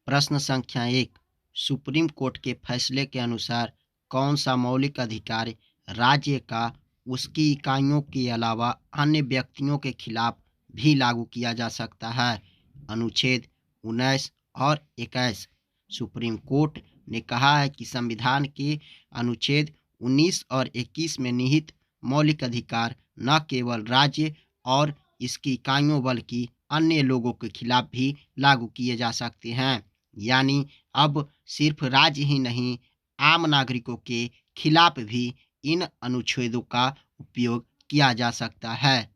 प्रश्न संख्या 1। Supreme court के फैसले के अनुसार कौन सा मौलिक अधिकार राज्य का उसकी इकाइयों के अलावा अन्य व्यक्तियों के खिलाफ भी लागू किया जा सकता है? अनुच्छेद 19 और 21। सुप्रीम कोर्ट ने कहा है कि संविधान के अनुच्छेद 19 और 21 में निहित मौलिक अधिकार न केवल राज्य और इसकी इकाइयों बल्कि अन्य लोगों के खिलाफ भी लागू किए जा सकते हैं। यानी अब सिर्फ राज्य ही नहीं, आम नागरिकों के खिलाफ भी इन अनुच्छेदों का उपयोग किया जा सकता है।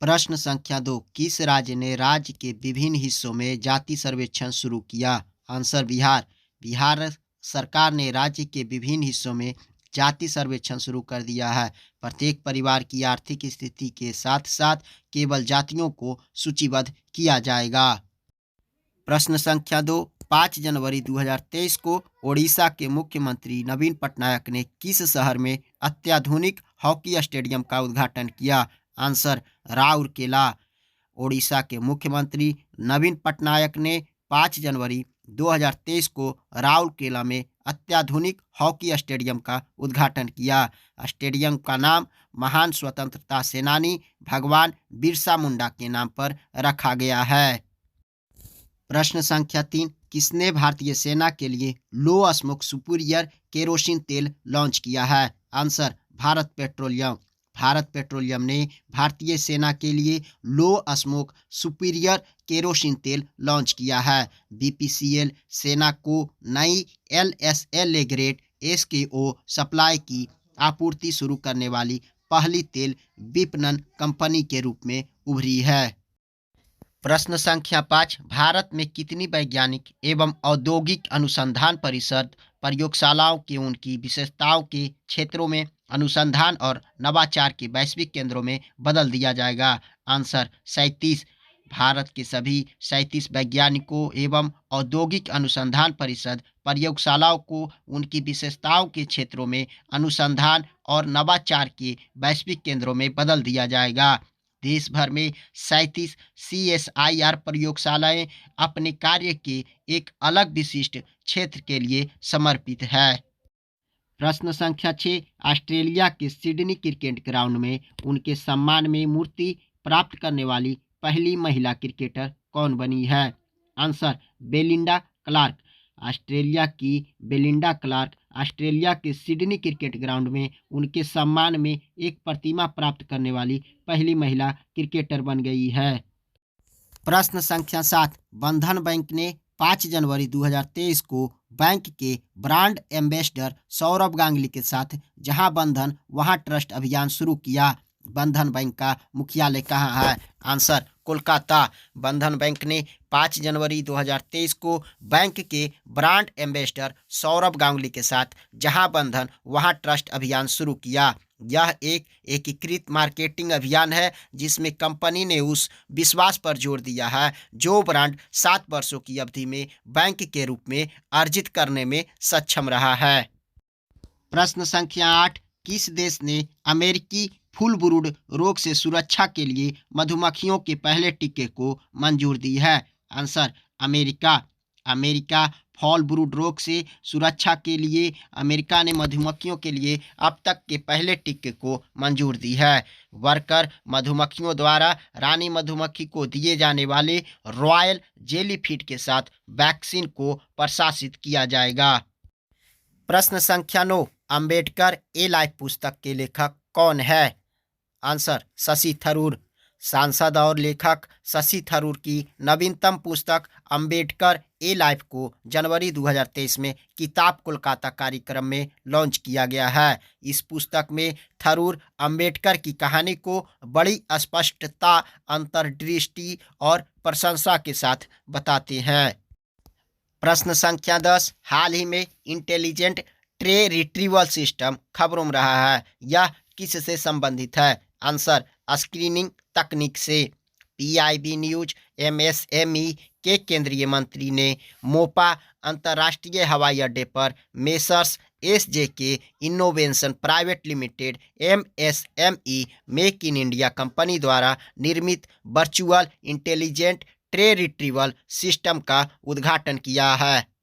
प्रश्न संख्या 2। किस राज्य ने राज्य के विभिन्न हिस्सों में जाति सर्वेक्षण शुरू किया? आंसर बिहार। बिहार सरकार ने राज्य के विभिन्न हिस्सों में जाति सर्वेक्षण शुरू कर दिया है। प्रत्येक परिवार की आर्थिक स्थिति के साथ साथ केवल जातियों को सूचीबद्ध किया जाएगा। प्रश्न संख्या 2। 5 जनवरी 2023 को ओडिशा के मुख्यमंत्री नवीन पटनायक ने किस शहर में अत्याधुनिक हॉकी स्टेडियम का उद्घाटन किया? आंसर राउरकेला। ओडिशा के मुख्यमंत्री नवीन पटनायक ने 5 जनवरी 2023 को राउरकेला में अत्याधुनिक हॉकी स्टेडियम का उद्घाटन किया। स्टेडियम का नाम महान स्वतंत्रता सेनानी भगवान बिरसा मुंडा के नाम पर रखा गया है। प्रश्न संख्या 3। किसने भारतीय सेना के लिए लो स्मोक सुपीरियर केरोसिन तेल लॉन्च किया है? Answer Bharat petroleum. Bharat petroleum ने भारतीय सेना के लिए लो स्मोक सुपीरियर केरोसिन तेल लॉन्च किया है। बीपीसीएल सेना को नई LSLA ग्रेड SKO सप्लाई की आपूर्ति शुरू करने वाली पहली तेल विपणन कंपनी के रूप में उभरी है। प्रश्न संख्या 5। भारत में कितनी वैज्ञानिक एवं औद्योगिक अनुसंधान परिषद प्रयोगशालाओं की उनकी विशेषताओं के क्षेत्रों में अनुसंधान और नवाचार के वैश्विक केंद्रों में बदल दिया जाएगा? आंसर 37। भारत के सभी 37 वैज्ञानिकों एवं औद्योगिक अनुसंधान परिषद प्रयोगशालाओं को उनकी विशेषताओं के क्षेत्रों में अनुसंधान और नवाचार के वैश्विक केंद्रों में बदल दिया जाएगा। देश भर में 37 CSIR प्रयोगशालाएं अपने कार्य के एक अलग विशिष्ट क्षेत्र के लिए समर्पित है। प्रश्न संख्या 6। ऑस्ट्रेलिया के सिडनी क्रिकेट ग्राउंड में उनके सम्मान में मूर्ति प्राप्त करने वाली पहली महिला क्रिकेटर कौन बनी है? Answer Belinda Clark. ऑस्ट्रेलिया की बेलिंडा क्लार्क ऑस्ट्रेलिया के सिडनी क्रिकेट ग्राउंड में उनके सम्मान में एक प्रतिमा प्राप्त करने वाली पहली महिला क्रिकेटर बन गई है। प्रश्न संख्या 7। बंधन बैंक ने 5 जनवरी 2023 को बैंक के ब्रांड एम्बेसडर सौरभ गांगुली के साथ जहां बंधन वहां ट्रस्ट अभियान शुरू किया। बंधन बैंक का मुख्यालय कहाँ है? आंसर कोलकाता। बंधन बैंक ने 5 जनवरी 2023 को बैंक के ब्रांड एम्बेसडर सौरभ गांगुली के साथ जहां बंधन वहां ट्रस्ट अभियान शुरू किया। यह एक एकीकृत मार्केटिंग अभियान है जिसमें कंपनी ने उस विश्वास पर जोर दिया है जो ब्रांड 7 वर्षों की अवधि में बैंक के रूप में अर्जित करने में सक्षम रहा है। प्रश्न संख्या 8। किस देश ने अमेरिकी फूल ब्रूड रोग से सुरक्षा के लिए मधुमक्खियों के पहले टीके को मंजूर दी है? Answer America. America fall brood रोग से सुरक्षा के लिए अमेरिका ने मधुमक्खियों के लिए अब तक के पहले टीके को मंजूर दी है। वर्कर मधुमक्खियों द्वारा रानी मधुमक्खी को दिए जाने वाले रॉयल जेलीफिश के साथ वैक्सीन को प्रशासित किया जाएगा। प्रश्न संख्या 9। अंबेडकर ए लाइफ पुस्तक के लेखक कौन है? आंसर शशि थरूर। सांसद और लेखक शशि थरूर की नवीनतम पुस्तक अंबेडकर ए लाइफ को जनवरी 2023 में किताब कोलकाता कार्यक्रम में लॉन्च किया गया है। इस पुस्तक में थरूर अंबेडकर की कहानी को बड़ी स्पष्टता, अंतर्दृष्टि और प्रशंसा के साथ बताते हैं। प्रश्न संख्या 10। हाल ही में इंटेलिजेंट ट्रे रिट्रीवल सिस्टम खबरों में रहा है, यह किससे संबंधित है? आंसर स्क्रीनिंग तकनीक से। PIB न्यूज MSME के केंद्रीय मंत्री ने मोपा अंतर्राष्ट्रीय हवाई अड्डे पर messrs SJK innovation private limited MSME make in India company द्वारा निर्मित virtual intelligent tray retrieval system का उद्घाटन किया है।